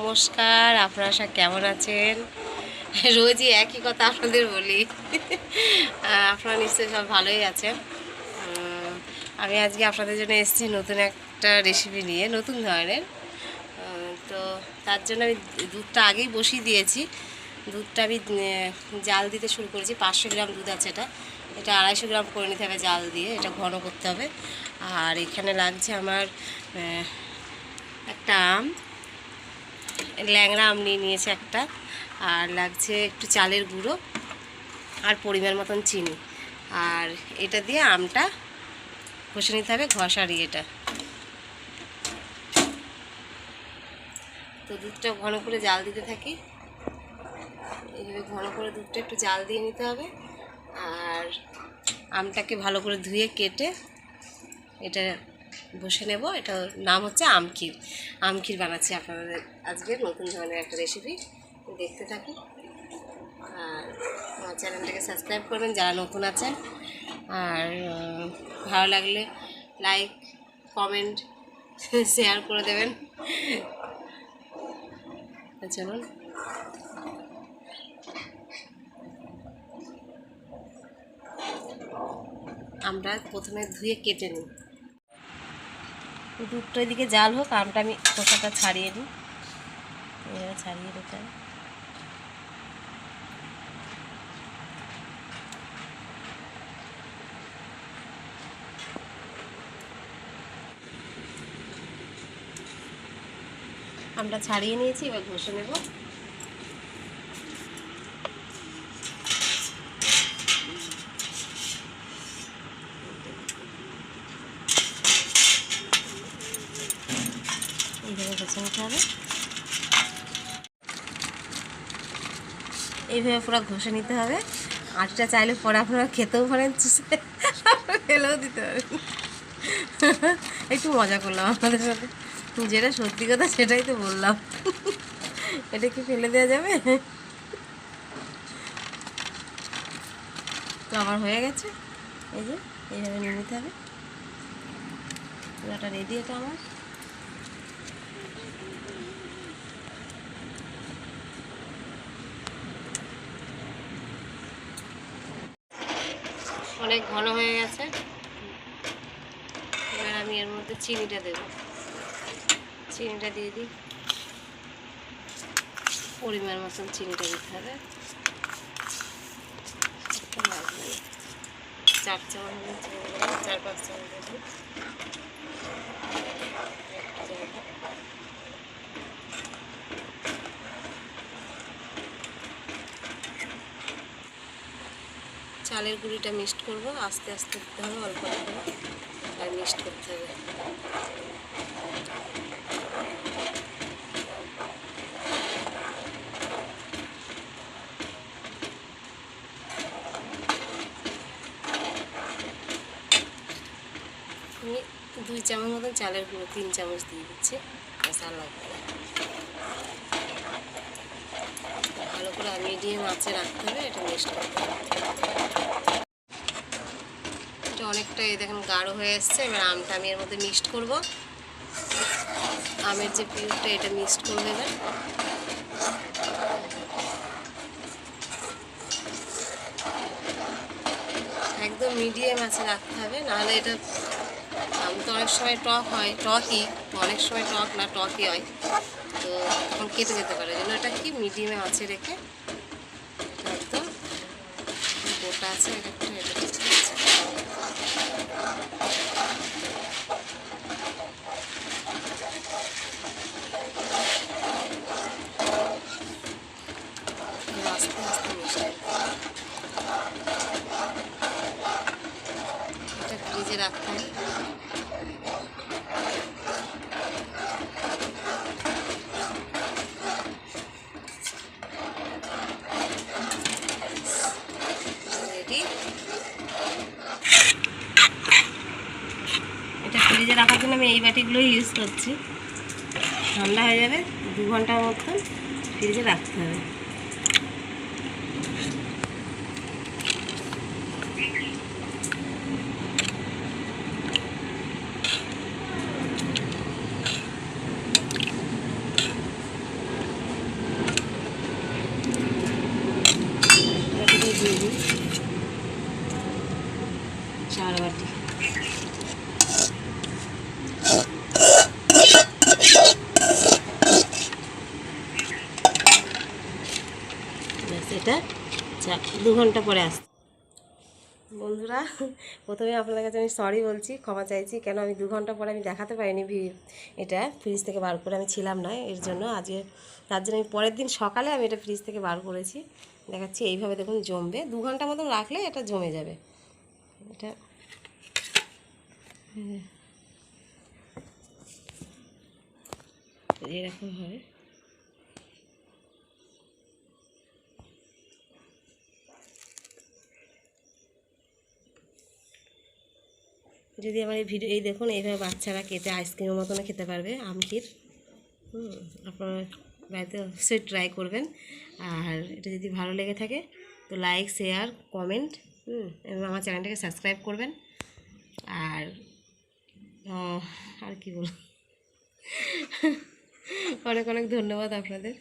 নমস্কার, আপনারা সব কেমন আছেন? রোজই একই কথা আপনাদের বলি। আপনারা নিশ্চয়ই সব ভালোই আছেন। আমি আজকে আপনাদের জন্য এসেছি নতুন একটা রেসিপি নিয়ে, নতুন ধরনের। তো তার জন্য আমি দুধটা আগেই বসিয়ে দিয়েছি। দুধটা আমি জাল দিতে শুরু করেছি। 500 গ্রাম দুধ আছে, এটা 250 গ্রাম করে নিতে হবে জাল দিয়ে। এটা ঘন করতে হবে। আর এখানে লাগছে আমার একটা আম, ল্যাংড়া আম নিয়েছে একটা, আর লাগছে একটু চালের গুঁড়ো আর পরিমাণ মতন চিনি। আর এটা দিয়ে আমটা ঘষে নিতে হবে, ঘষার ইয়েটা। তো দুধটা ঘন করে জাল দিতে থাকি। এইভাবে ঘন করে দুধটা একটু জাল দিয়ে নিতে হবে। আর আমটাকে ভালো করে ধুয়ে কেটে এটা বসে নেব। এটার নাম হচ্ছে আমক্ষীর। আমক্ষীর বানাচ্ছি আপনাদের আজকে নতুন ধরনের একটা রেসিপি, দেখতে থাকুন। আর আমার চ্যানেলটাকে সাবস্ক্রাইব করবেন যারা নতুন আছেন। আর ভালো লাগলে লাইক, কমেন্ট, শেয়ার করে দেবেন। চলুন, আমরা প্রথমে ধুয়ে কেটে নিই। দুধটা এদিকে জাল হোক, আমটা আমি খোসাটা ছাড়িয়ে নিই। এভাবে ছাড়িয়ে নিতে হবে। আমরা ছাড়িয়ে নিয়েছি, এবার ঘষে নেব। এইভাবে ঘষে নিতে হবে। এইভাবে পুরো ঘষে নিতে হবে। আটটা চাইলে পরে আপনারা খেতেও পারেন, চুষে ফেলেও দিতে পারেন। একটু মজা করলাম আপনাদের সাথে, যেটা সত্যি কথা সেটাই তো বললাম। এটা কি ফেলে দেওয়া যাবে? তো আমার হয়ে গেছে। এই যে এইভাবে নিয়ে নিতে হবে। পুরোটা রেডি। এটা আমার অনেক ঘন হয়ে গেছে। এবার আমি এর মধ্যে চিনিটা দেব। চিনিটা দিয়ে দিই, পরিমাণ মতন চিনিটা দিতে হবে। 4 চামচ চিনি দেবো, 4-5 চামচ দেবো। চালের গুঁড়িটা মিক্সড করব, আস্তে আস্তে দিতে হবে, অল্প অল্প করে, আর মিক্সড করতে হবে। আমি 2 চামচ মতন চালের গুঁড়ো, 3 চামচ দিয়ে দিচ্ছি। মশলা লাগবে ভালো করে মিডিয়াম আঁচে রাখতে হবে। এটা মিক্সড করতে হবে। এটা অনেকটা এই দেখুন গাঢ় হয়ে এসছে। এবার আমটা আমি এর মধ্যে মিক্সড করব। আমের যে পিউরটা, এটা মিক্সড করে দেবেন। একদম মিডিয়াম আঁচে রাখতে হবে, নাহলে এটা আম তো অনেক সময় টক হয়, টকই, অনেক সময় টক না টকই হয়, তো তখন কেটে যেতে পারে। জন্য এটা কি মিডিয়ামে আঁচে রেখে একদম গোটা আছে এটা ঠিক আছে। আস্তে আস্তে মিশে এটা ফ্রিজে রাখতে হবে। এটা ফ্রিজে রাখার জন্য আমি এই বাটিগুলোই ইউজ করছি। ঠান্ডা হয়ে যাবে, 2 ঘন্টার মতন ফ্রিজে রাখতে হবে। 2 ঘন্টা পরে আসতে। বন্ধুরা, প্রথমে আপনাদের কাছে আমি সরি বলছি, ক্ষমা চাইছি, কেন আমি 2 ঘন্টা পরে আমি দেখাতে পারিনি এটা ফ্রিজ থেকে বার করে আমি ছিলাম না এর জন্য আজকে, তার জন্য আমি পরের দিন সকালে আমি এটা ফ্রিজ থেকে বার করেছি। দেখাচ্ছি এইভাবে দেখুন জমবে, 2 ঘন্টা মতন রাখলে এটা জমে যাবে। এটা এরকম হবে। যদি আমার এই ভিডিও এই দেখুন এইভাবে বাচ্চারা কেটে আইসক্রিমের মতনও খেতে পারবে আমকির। আপনারা বাড়িতে অবশ্যই ট্রাই করবেন। আর এটা যদি ভালো লেগে থাকে তো লাইক, শেয়ার, কমেন্ট এবং আমার চ্যানেলটাকে সাবস্ক্রাইব করবেন। আর আর কি বলবো, অনেক অনেক ধন্যবাদ আপনাদের।